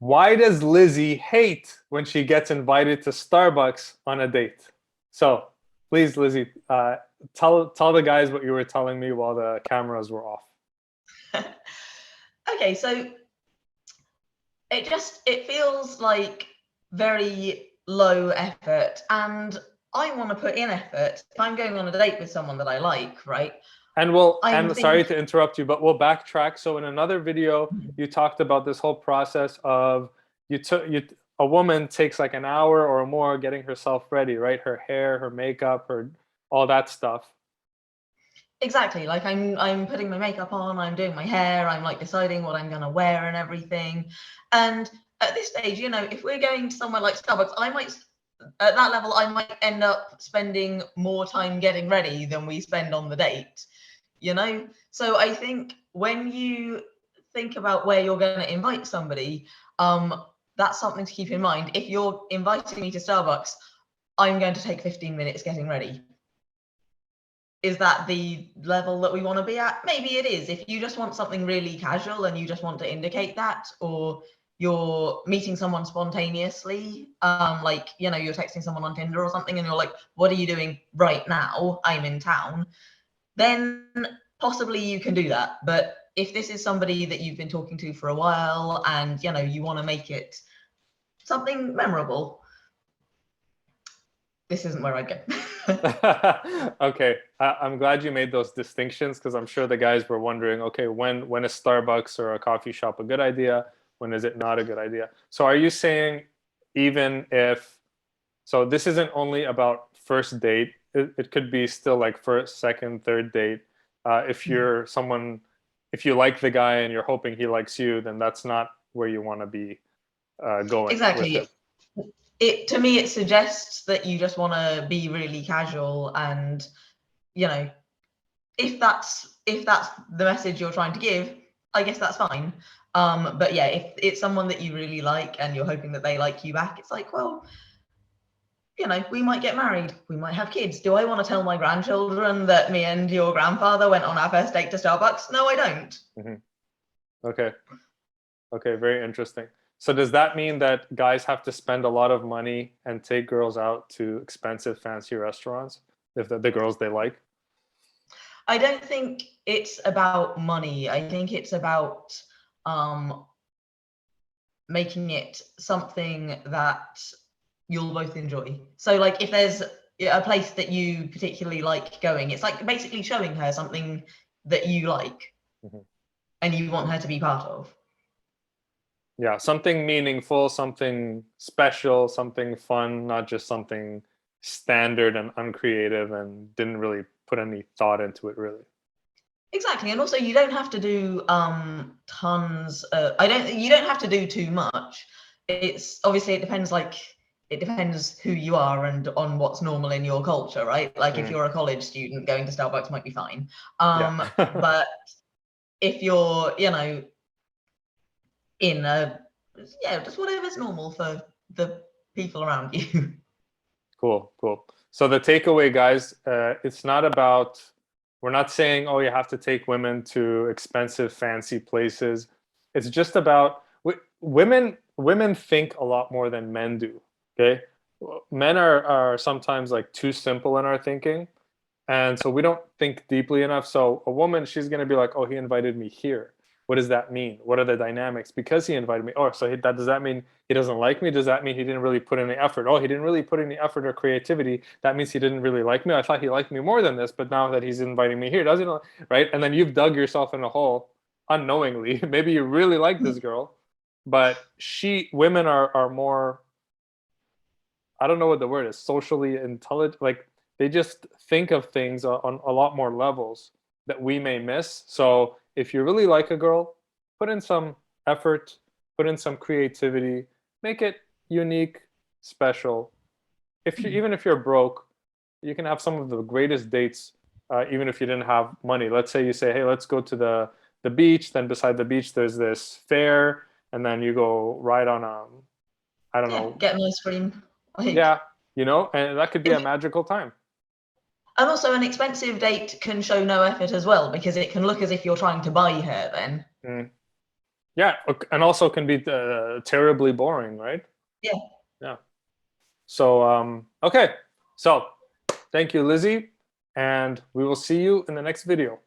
Why does Lizzy hate when she gets invited to Starbucks on a date? So, please, Lizzy, tell the guys what you were telling me while the cameras were off. Okay, so it feels like very low effort, and I want to put in effort. If I'm going on a date with someone that I like, right? I'm And sorry thinking, to interrupt you, but we'll backtrack. So in another video, you talked about this whole process of a woman takes like an hour or more getting herself ready, right? Her hair, her makeup, her all that stuff. exactly, like I'm putting my makeup on, I'm doing my hair, I'm like deciding what I'm gonna wear and everything. And at this stage, if we're going to somewhere like Starbucks, I might at that level I might end up spending more time getting ready than we spend on the date. So I think when you think about where you're going to invite somebody, that's something to keep in mind. If you're inviting me to Starbucks, I'm going to take 15 minutes getting ready. Is that the level that we want to be at? Maybe it is. If you just want something really casual and you just want to indicate that, or you're meeting someone spontaneously, like, you're texting someone on Tinder or something and you're like, what are you doing right now? I'm in town. Then possibly you can do that. But if this is somebody that you've been talking to for a while and, you want to make it something memorable, this isn't where I'd go. Okay, I'm glad you made those distinctions because I'm sure the guys were wondering, okay, when is Starbucks or a coffee shop a good idea? When is it not a good idea? So are you saying even if, so this isn't only about first date, it could be still like first, second, third date. If you're someone, if you like the guy and you're hoping he likes you, then that's not where you want to be going with it. Exactly. It to me it suggests that you just want to be really casual, and you know if that's the message you're trying to give, I guess that's fine. But yeah, if it's someone that you really like and you're hoping that they like you back, it's like, well, we might get married, we might have kids. Do I want to tell my grandchildren that me and your grandfather went on our first date to Starbucks? No, I don't. Hmm. Okay. Okay, very interesting. So does that mean that guys have to spend a lot of money and take girls out to expensive, fancy restaurants if the girls they like? I don't think it's about money. I think it's about um making it something that you'll both enjoy. So like if there's a place that you particularly like going, it's like basically showing her something that you like Mhm. and you want her to be part of. Yeah, something meaningful, something special, something fun, not just something standard and uncreative and didn't really put any thought into it, really. Exactly. And also you don't have to do tons I don't you don't have to do too much. It's obviously it depends who you are and on what's normal in your culture, right? Like if Mm, you're a college student, going to Starbucks might be fine. yeah. But if you're, in a yeah, just whatever's normal for the people around you. Cool, cool. So the takeaway, guys, it's not about, we're not saying, oh, you have to take women to expensive, fancy places. It's just about women think a lot more than men do. Okay? Men are sometimes like too simple in our thinking. And so we don't think deeply enough. So a woman, she's going to be like, oh, he invited me here. What does that mean? What are the dynamics? Because he invited me. Oh, so does that mean he doesn't like me? Does that mean he didn't really put in the effort? Oh, he didn't really put in the effort or creativity. That means he didn't really like me. I thought he liked me more than this, but now that he's inviting me here, doesn't, right? And then you've dug yourself in a hole unknowingly. Maybe you really like this girl, but women are more, I don't know what the word is, socially intelligent. Like they just think of things on a lot more levels that we may miss. So if you really like a girl, put in some effort, put in some creativity, make it unique, special. If you even if you're broke, you can have some of the greatest dates, even if you didn't have money. Let's say you say, hey, let's go to the beach. Then beside the beach, there's this fair, and then you go ride on I don't Yeah, know, get an ice cream. Like, yeah, and that could be a magical time. and also an expensive date can show no effort as well, because it can look as if you're trying to buy her then. Mm. Yeah, and also can be terribly boring, right? Yeah. Yeah. So okay. So thank you, Lizzie, and we will see you in the next video.